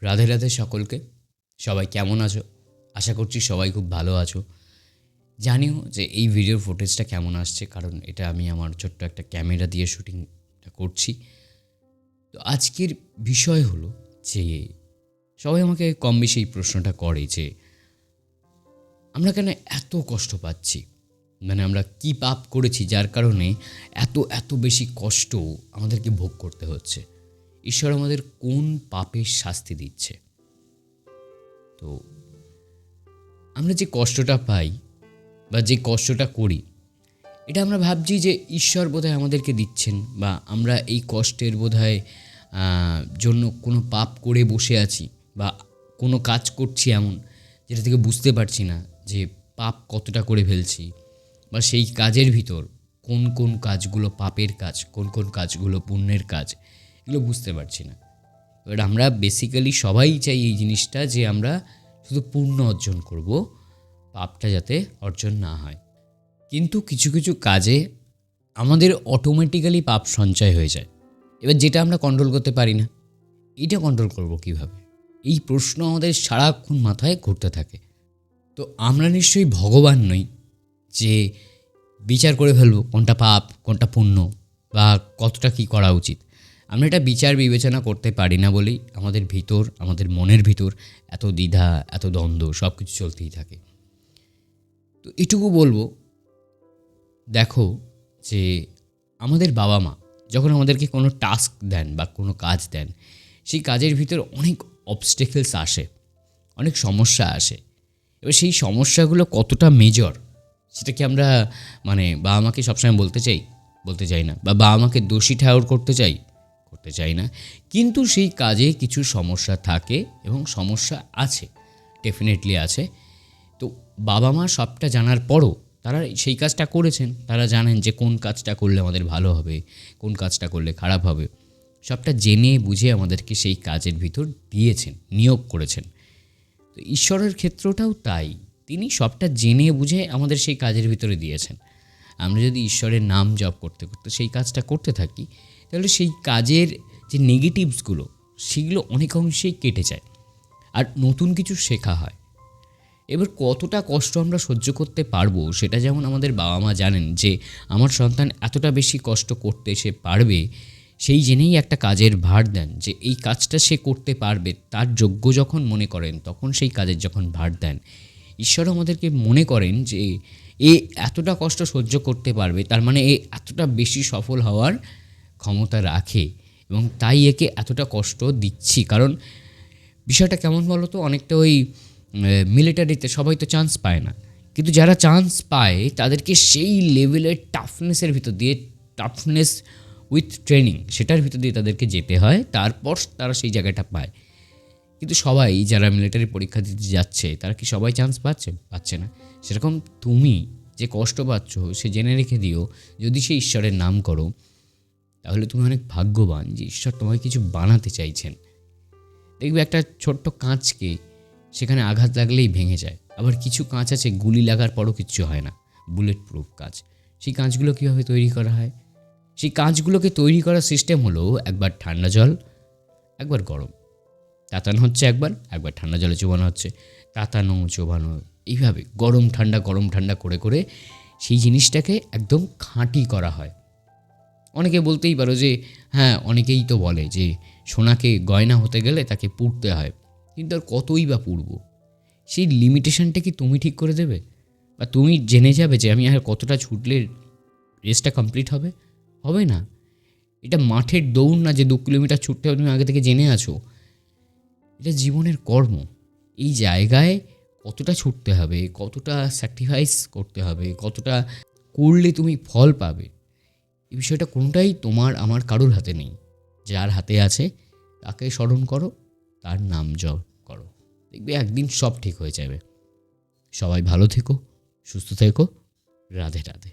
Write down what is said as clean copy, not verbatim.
রাধে রাধে সকলকে। সবাই কেমন আছো? আশা করছি সবাই খুব ভালো আছো। জানিও যে এই ভিডিওর ফুটেজটা কেমন আসছে, কারণ এটা আমি আমার ছোট্ট একটা ক্যামেরা দিয়ে শুটিংটা করছি। তো আজকের বিষয় হলো যে সবাই আমাকে কম বেশি এই প্রশ্নটা করে যে আমরা কেন এত কষ্ট পাচ্ছি, মানে আমরা কি পাপ করেছি যার কারণে এত এত বেশি কষ্ট আমাদেরকে ভোগ করতে হচ্ছে। ঈশ্বর আমাদের কোন পাপের শাস্তি দিচ্ছে? তো আমরা যে কষ্টটা পাই বা যে কষ্টটা করি, এটা আমরা ভাবছি যে ঈশ্বর বোধহয় আমাদেরকে দিচ্ছেন, বা আমরা এই কষ্টের বোধহয় জন্য কোনো পাপ করে বসে আছি, বা কোনো কাজ করছি এমন যেটা থেকে বুঝতে পারছি না যে পাপ কতটা করে ফেলছি, বা সেই কাজের ভিতর কোন কোন কাজগুলো পাপের কাজ, কোন কোন কাজগুলো পুণ্যের কাজ, এগুলো বুঝতে পারছি না। এবার আমরা বেসিক্যালি সবাই চাই এই জিনিসটা যে আমরা শুধু পুণ্য অর্জন করব, পাপটা যাতে অর্জন না হয়। কিন্তু কিছু কিছু কাজে আমাদের অটোমেটিক্যালি পাপ সঞ্চয় হয়ে যায়। এবার যেটা আমরা কন্ট্রোল করতে পারি না, এটা কন্ট্রোল করব কিভাবে? এই প্রশ্ন আমাদের সারাক্ষণ মাথায় ঘুরতে থাকে। তো আমরা নিশ্চয়ই ভগবান নই যে বিচার করে ফেলবো কোনটা পাপ কোনটা পুণ্য বা কতটা কী করা উচিত। আমরা এটা বিচার বিবেচনা করতে পারি না বলেই আমাদের ভিতর, আমাদের মনের ভিতর এত দ্বিধা, এত দ্বন্দ্ব, সব কিছু চলতেই থাকে। তো এটুকু বলবো, দেখো যে আমাদের বাবা মা যখন আমাদেরকে কোনো টাস্ক দেন বা কোনো কাজ দেন, সেই কাজের ভিতর অনেক অবস্টেকলস আসে, অনেক সমস্যা আসে। এবার সেই সমস্যাগুলো কতটা মেজর সেটা কি আমরা বাবা মাকে সবসময় বলতে চাই না, বা বাবা মাকে দোষী ঠাওর করতে চাই না। কিন্তু সেই কাজে কিছু সমস্যা থাকে এবং সমস্যা আছে, ডেফিনেটলি আছে। তো বাবা মা সবটা জানার পরও তারা সেই কাজটা করেছেন। তারা জানেন যে কোন কাজটা করলে আমাদের ভালো হবে, কোন কাজটা করলে খারাপ হবে। সবটা জেনে বুঝে আমাদেরকে সেই কাজের ভিতর দিয়েছেন, নিয়োগ করেছেন। তো ঈশ্বরের ক্ষেত্রটাও তাই, তিনি সবটা জেনে বুঝে আমাদের সেই কাজের ভিতরে দিয়েছেন। আমরা যদি ঈশ্বরের নাম জপ করতে করতে সেই কাজটা করতে থাকি, তাহলে সেই কাজের যে নেগেটিভসগুলো সেগুলো অনেক অংশেই কেটে যায়, আর নতুন কিছু শেখা হয়। এবার কতটা কষ্ট আমরা সহ্য করতে পারবো সেটা যেমন আমাদের বাবা মা জানেন যে আমার সন্তান এতটা বেশি কষ্ট করতে সে পারবে, সেই জেনেই একটা কাজের ভার দেন যে এই কাজটা সে করতে পারবে, তার যোগ্য যখন মনে করেন তখন সেই কাজের যখন ভার দেন, ঈশ্বর আমাদেরকে মনে করেন যে এ এতটা কষ্ট সহ্য করতে পারবে, তার মানে এ এতটা বেশি সফল হওয়ার ক্ষমতা রাখে, এবং তাই একে এতটা কষ্ট দিচ্ছি। কারণ বিষয়টা কেমন বলো তো, অনেকটা ওই মিলিটারিতে সবাই তো চান্স পায় না, কিন্তু যারা চান্স পায় তাদেরকে সেই লেভেলের টাফনেসের ভিতর দিয়ে, টাফনেস উইথ ট্রেনিং, সেটার ভিতর দিয়ে তাদেরকে যেতে হয়, তারপর তারা সেই জায়গাটা পায়। কিন্তু সবাই যারা মিলিটারি পরীক্ষা দিতে যাচ্ছে তারা কি সবাই চান্স পাচ্ছে না। সেরকম তুমি যে কষ্ট পাচ্ছ সে জেনে রেখে দিও, যদি সে ঈশ্বরের নাম করো তাহলে তুমি অনেক ভাগ্যবান যে ঈশ্বর তোমায় কিছু বানাতে চাইছেন। দেখবে একটা ছোট্ট কাঁচকে সেখানে আঘাত লাগলেই ভেঙে যায়, আবার কিছু কাঁচ আছে গুলি লাগার পরও কিচ্ছু হয় না, বুলেট প্রুফ কাঁচ। সেই কাঁচগুলো কীভাবে তৈরি করা হয়? সেই কাঁচগুলোকে তৈরি করার সিস্টেম হলো একবার ঠান্ডা জল, একবার গরম। তাতানো হচ্ছে একবার ঠান্ডা জলে চোবানো হচ্ছে, তাতানো চোবানো, এইভাবে গরম ঠান্ডা করে করে সেই জিনিসটাকে একদম খাঁটি করা হয়। অনেকে বলতেই পারো যে হ্যাঁ, অনেকেই তো বলে যে সোনাকে গয়না হতে গেলে তাকে পুড়তে হয়, কিন্তু আর কতই বা পুড়ব? সেই লিমিটেশনটা কি তুমি ঠিক করে দেবে? বা তুমি জেনে যাবে যে আমি আর কতটা ছুটলে রেসটা কমপ্লিট হবে না। এটা মাঠের দৌড় না যে 2 কিলোমিটার ছুটতে হবে, তুমি আগে থেকে জেনে আছো। এটা জীবনের কর্ম। এই জায়গায় কতটা ছুটতে হবে, কতটা স্যাক্রিফাইস করতে হবে, কতটা করলে তুমি ফল পাবে, এই বিষয়টা কোনোটাই তোমার আমার কারোর হাতে নেই। যার হাতে আছে তাকে স্মরণ করো, তার নাম জপ করো, দেখবে একদিন সব ঠিক হয়ে যাবে। সবাই ভালো থেকো, সুস্থ থেকো। রাধে রাধে।